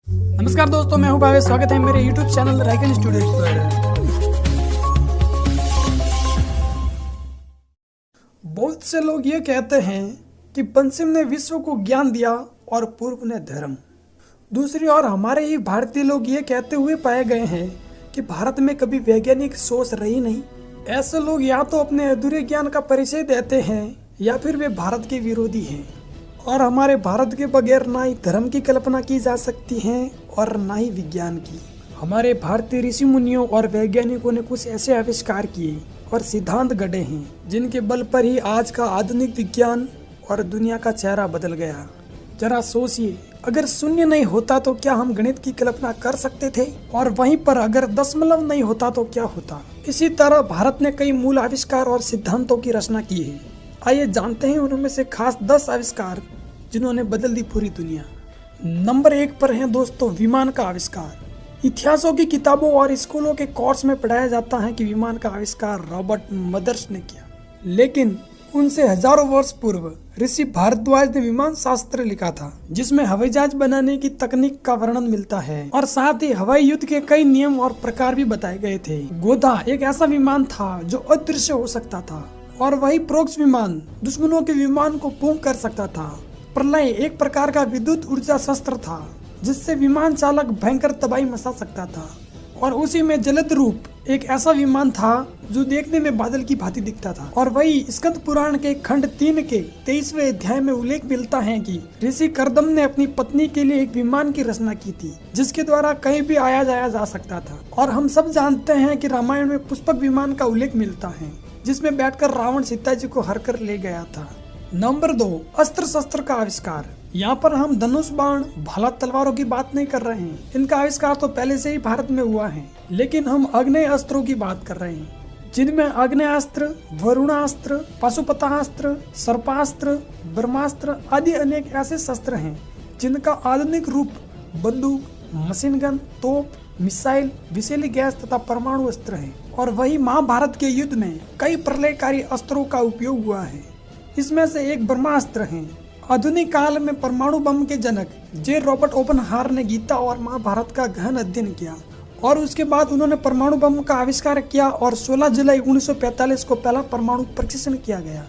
नमस्कार दोस्तों, मैं हूं भावेश। स्वागत है मेरे YouTube चैनल राइकन स्टूडियो पर। बहुत से लोग ये कहते हैं कि पश्चिम ने विश्व को ज्ञान दिया और पूर्व ने धर्म। दूसरी ओर हमारे ही भारतीय लोग ये कहते हुए पाए गए हैं कि भारत में कभी वैज्ञानिक सोच रही नहीं। ऐसे लोग या तो अपने अधूरे ज्ञान का परिचय देते हैं या फिर वे भारत के विरोधी हैं। और हमारे भारत के बगैर ना ही धर्म की कल्पना की जा सकती है और ना ही विज्ञान की। हमारे भारतीय ऋषि मुनियों और वैज्ञानिकों ने कुछ ऐसे आविष्कार किए और सिद्धांत गढ़े हैं जिनके बल पर ही आज का आधुनिक विज्ञान और दुनिया का चेहरा बदल गया। जरा सोचिए, अगर शून्य नहीं होता तो क्या हम गणित की कल्पना कर सकते थे? और वहीं पर अगर दशमलव नहीं होता तो क्या होता? इसी तरह भारत ने कई मूल आविष्कार और सिद्धांतों की रचना की है। आइए जानते हैं उनमें से खास 10 आविष्कार जिन्होंने बदल दी पूरी दुनिया। नंबर 1 पर है दोस्तों विमान का आविष्कार। इतिहासों की किताबों और स्कूलों के कोर्स में पढ़ाया जाता है कि विमान का आविष्कार रॉबर्ट मदर्स ने किया, लेकिन उनसे हजारों वर्ष पूर्व ऋषि भारद्वाज ने विमान शास्त्र लिखा था, जिसमें हवाई जहाज बनाने की तकनीक का वर्णन मिलता है और साथ ही हवाई युद्ध के कई नियम और प्रकार भी बताए गए थे। गोधा एक ऐसा विमान था जो अदृश्य हो सकता था और वही प्रोक्स विमान दुश्मनों के विमान को पूर्ण कर सकता था। प्रलय एक प्रकार का विद्युत ऊर्जा शस्त्र था जिससे विमान चालक भयंकर तबाही मचा सकता था। और उसी में जलद रूप एक ऐसा विमान था जो देखने में बादल की भांति दिखता था। और वही स्कंद पुराण के खंड 3 के 23वें अध्याय में उल्लेख मिलता है कि ऋषि कर्दम ने अपनी पत्नी के लिए एक विमान की रचना की थी जिसके द्वारा कहीं भी आया जाया जा सकता था। और हम सब जानते हैं कि रामायण में पुष्पक विमान का उल्लेख मिलता है जिसमें बैठकर रावण सीता जी को हर कर ले गया था। नंबर 2, अस्त्र शस्त्र का आविष्कार। यहाँ पर हम धनुष, बाण, भाला, तलवारों की बात नहीं कर रहे हैं। इनका आविष्कार तो पहले से ही भारत में हुआ है, लेकिन हम अग्नेय अस्त्रों की बात कर रहे हैं, जिनमें अग्नेयास्त्र, वरुणास्त्र, पाशुपतास्त्र, सर्पास्त्र, ब्रह्मास्त्र आदि अनेक ऐसे शस्त्र हैं जिनका आधुनिक रूप बंदूक, मशीन गन, तोप, मिसाइल, विषैली गैस तथा परमाणु अस्त्र है। और वही महाभारत के युद्ध में कई प्रलयकारी अस्त्रों का उपयोग हुआ है। इसमें से एक ब्रह्मास्त्र है। आधुनिक काल में परमाणु बम के जनक जे रॉबर्ट ओपनहायर ने गीता और महाभारत का गहन अध्ययन किया और उसके बाद उन्होंने परमाणु बम का आविष्कार किया और 16 जुलाई 1945 को पहला परमाणु परीक्षण किया गया।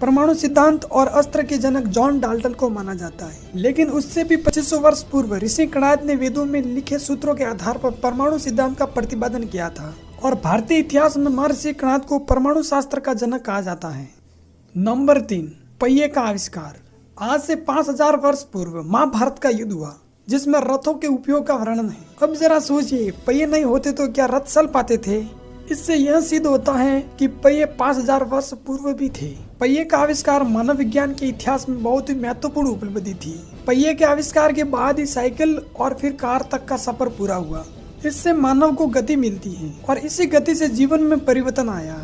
परमाणु सिद्धांत और अस्त्र के जनक जॉन डाल्टन को माना जाता है, लेकिन उससे भी 2500 वर्ष पूर्व ऋषि कणाद ने वेदों में लिखे सूत्रों के आधार पर परमाणु सिद्धांत का प्रतिपादन किया था। और भारतीय इतिहास में महर्षि कणाद को परमाणु शास्त्र का जनक कहा जाता है। नंबर 3, पहिए का आविष्कार। आज से 5000 वर्ष पूर्व महाभारत का युद्ध हुआ जिसमें रथों के उपयोग का वर्णन है। अब जरा सोचिए, पहिए नहीं होते तो क्या रथ चल पाते थे? इससे यह सिद्ध होता है कि पहिए 5000 वर्ष पूर्व भी थे। पहिए का आविष्कार मानव विज्ञान के इतिहास में बहुत ही महत्वपूर्ण उपलब्धि थी। पहिए के आविष्कार के बाद ही साइकिल और फिर कार तक का सफर पूरा हुआ। इससे मानव को गति मिलती है और इसी गति से जीवन में परिवर्तन आया।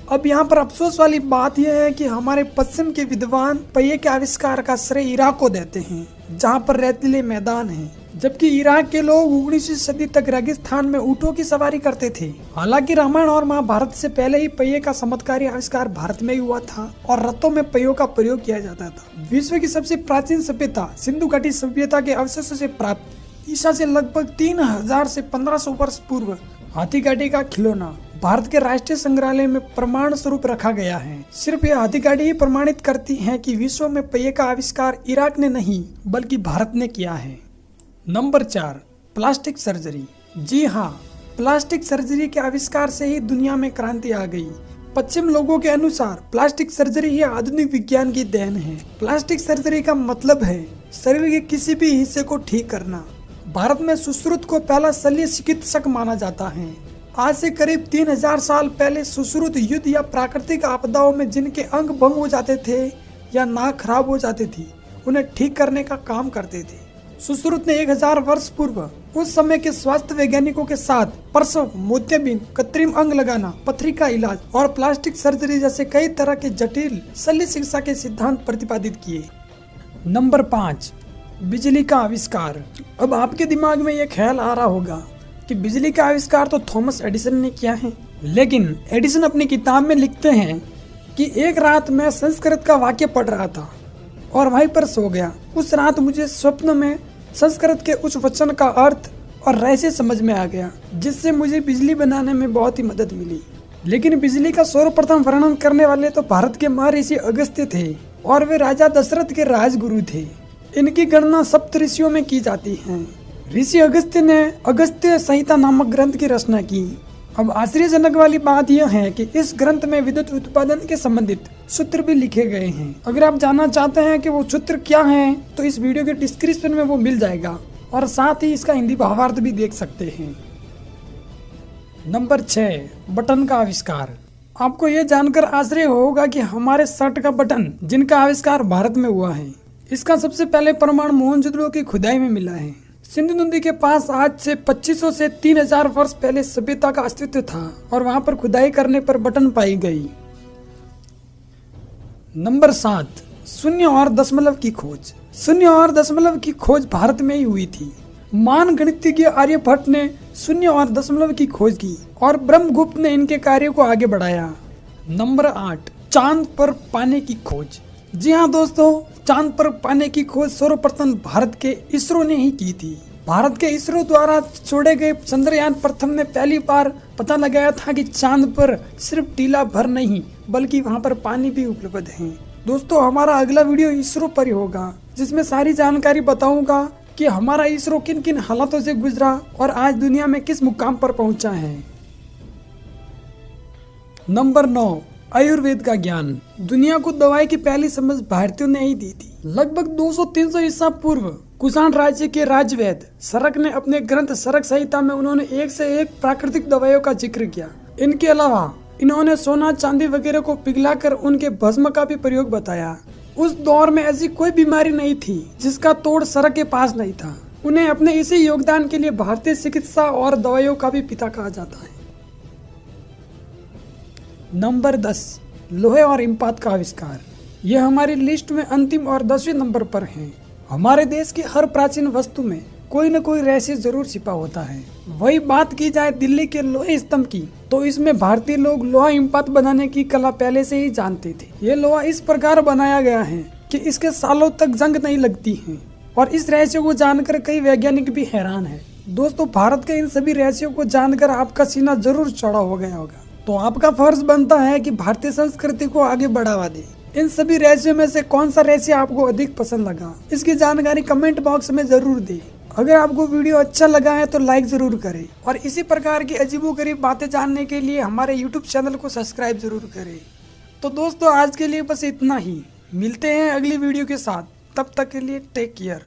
अब यहाँ पर अफसोस वाली बात यह है कि हमारे पश्चिम के विद्वान पहिए के आविष्कार का श्रेय इराक को देते हैं, जहाँ पर रेतीले मैदान हैं, जबकि इराक के लोग 19वीं सदी तक रेगिस्तान में ऊँटों की सवारी करते थे। हालांकि रामायण और महाभारत से पहले ही पहिए का चमत्कारी आविष्कार भारत में ही हुआ था और रथों में पहियों का प्रयोग किया जाता था। विश्व की सबसे प्राचीन सभ्यता सिंधु घाटी सभ्यता के अवशेषों से प्राप्त ईसा से लगभग 3000 से 1500 वर्ष पूर्व हाथी गाड़ी का खिलौना भारत के राष्ट्रीय संग्रहालय में प्रमाण स्वरूप रखा गया है। सिर्फ यह हाथी गाड़ी ही प्रमाणित करती है कि विश्व में पहिए का आविष्कार इराक ने नहीं बल्कि भारत ने किया है। Number 4, plastic surgery. जी हाँ, प्लास्टिक सर्जरी के आविष्कार से ही दुनिया में क्रांति आ गई। पश्चिम लोगों के अनुसार प्लास्टिक सर्जरी ही आधुनिक विज्ञान की देन है। प्लास्टिक सर्जरी का मतलब है शरीर के किसी भी हिस्से को ठीक करना। भारत में सुश्रुत को पहला शल्य चिकित्सक माना जाता है। आज से करीब 3000 साल पहले सुश्रुत युद्ध या प्राकृतिक आपदाओं में जिनके अंग भंग हो जाते थे या नाक खराब हो जाती थी, उन्हें ठीक करने का काम करते थे। सुश्रुत ने 1000 वर्ष पूर्व उस समय के स्वास्थ्य वैज्ञानिकों के साथ प्रसव, मोतियाबिंद, कृत्रिम अंग लगाना, पथरी का इलाज और प्लास्टिक सर्जरी जैसे कई तरह के जटिल शल्य चिकित्सा के सिद्धांत प्रतिपादित किए। नंबर 5, बिजली का आविष्कार। अब आपके दिमाग में यह ख्याल आ रहा होगा कि बिजली का आविष्कार तो थॉमस एडिसन ने किया है, लेकिन एडिसन अपनी किताब में लिखते हैं कि एक रात मैं संस्कृत का वाक्य पढ़ रहा था और वहीं पर सो गया। उस रात मुझे स्वप्न में संस्कृत के उस वचन का अर्थ और रहस्य समझ में आ गया, जिससे मुझे बिजली बनाने में बहुत ही मदद मिली। लेकिन बिजली का सर्वप्रथम वर्णन करने वाले तो भारत के महर्षि अगस्त्य थे और वे राजा दशरथ के राजगुरु थे। इनकी गणना सप्त ऋषियों में की जाती है। ऋषि अगस्त्य ने अगस्त्य संहिता नामक ग्रंथ की रचना की। अब आश्चर्यजनक वाली बात यह है कि इस ग्रंथ में विद्युत उत्पादन के संबंधित सूत्र भी लिखे गए हैं। अगर आप जानना चाहते हैं कि वो सूत्र क्या हैं, तो इस वीडियो के डिस्क्रिप्शन में वो मिल जाएगा और साथ ही इसका हिंदी भावार्थ भी देख सकते हैं। नंबर 6, बटन का आविष्कार। आपको ये जानकर आश्चर्य होगा कि हमारे शर्ट का बटन, जिनका आविष्कार भारत में हुआ है, इसका सबसे पहले प्रमाण मोहनजोदड़ो की खुदाई में मिला है। सिंधु नदी के पास आज से 2500 से 3000 वर्ष पहले सभ्यता का अस्तित्व था और वहां पर खुदाई करने पर बटन पाई गई। नंबर 7, शून्य और दशमलव की खोज। शून्य और दशमलव की खोज भारत में ही हुई थी। महान गणितज्ञ आर्यभट्ट ने शून्य और दशमलव की खोज की और ब्रह्मगुप्त ने इनके कार्यों को आगे बढ़ाया। नंबर 8, चांद पर पाने की खोज। जी हाँ दोस्तों, चांद पर पाने की खोज सर्वप्रथम भारत के इसरो ने ही की थी। भारत के इसरो द्वारा छोड़े गए चंद्रयान प्रथम ने पहली बार पता लगाया था कि चांद पर सिर्फ टीला भर नहीं, बल्कि वहां पर पानी भी उपलब्ध है। दोस्तों, हमारा अगला वीडियो इसरो पर ही होगा, जिसमें सारी जानकारी बताऊंगा कि हमारा इसरो किन किन हालातों से गुजरा और आज दुनिया में किस मुकाम पर पहुंचा है। नंबर 9, आयुर्वेद का ज्ञान। दुनिया को दवाई की पहली समझ भारतीयों ने ही दी थी। लगभग 200-300 ईसा पूर्व कुषाण राज्य के राजवैद्य सरक ने अपने ग्रंथ सरक संहिता में उन्होंने एक से एक प्राकृतिक दवाइयों का जिक्र किया। इनके अलावा इन्होंने सोना चांदी वगैरह को पिघलाकर उनके भस्म का भी प्रयोग बताया। उस दौर में ऐसी कोई बीमारी नहीं थी जिसका तोड़ सरक के पास नहीं था। उन्हें अपने इसी योगदान के लिए भारतीय चिकित्सा और दवाइयों का भी पिता कहा जाता है। नंबर 10, लोहे और इस्पात का आविष्कार। यह हमारी लिस्ट में अंतिम और 10वें नंबर पर है। हमारे देश की हर प्राचीन वस्तु में कोई न कोई रहस्य जरूर छिपा होता है। वही बात की जाए दिल्ली के लोहे स्तंभ की, तो इसमें भारतीय लोग लोहा इस्पात बनाने की कला पहले से ही जानते थे। ये लोहा इस प्रकार बनाया गया है कि इसके सालों तक जंग नहीं लगती है और इस रहस्य को जानकर कई वैज्ञानिक भी हैरान है। दोस्तों, भारत के इन सभी रहस्यों को जानकर आपका सीना जरूर चौड़ा हो गया होगा। तो आपका फर्ज बनता है कि भारतीय संस्कृति को आगे बढ़ावा दे। इन सभी रहस्यों में से कौन सा रहस्य आपको अधिक पसंद लगा, इसकी जानकारी कमेंट बॉक्स में जरूर दे। अगर आपको वीडियो अच्छा लगा है तो लाइक जरूर करें और इसी प्रकार की अजीबोगरीब बातें जानने के लिए हमारे यूट्यूब चैनल को सब्सक्राइब जरूर करें। तो दोस्तों, आज के लिए बस इतना ही। मिलते हैं अगली वीडियो के साथ। तब तक के लिए टेक केयर।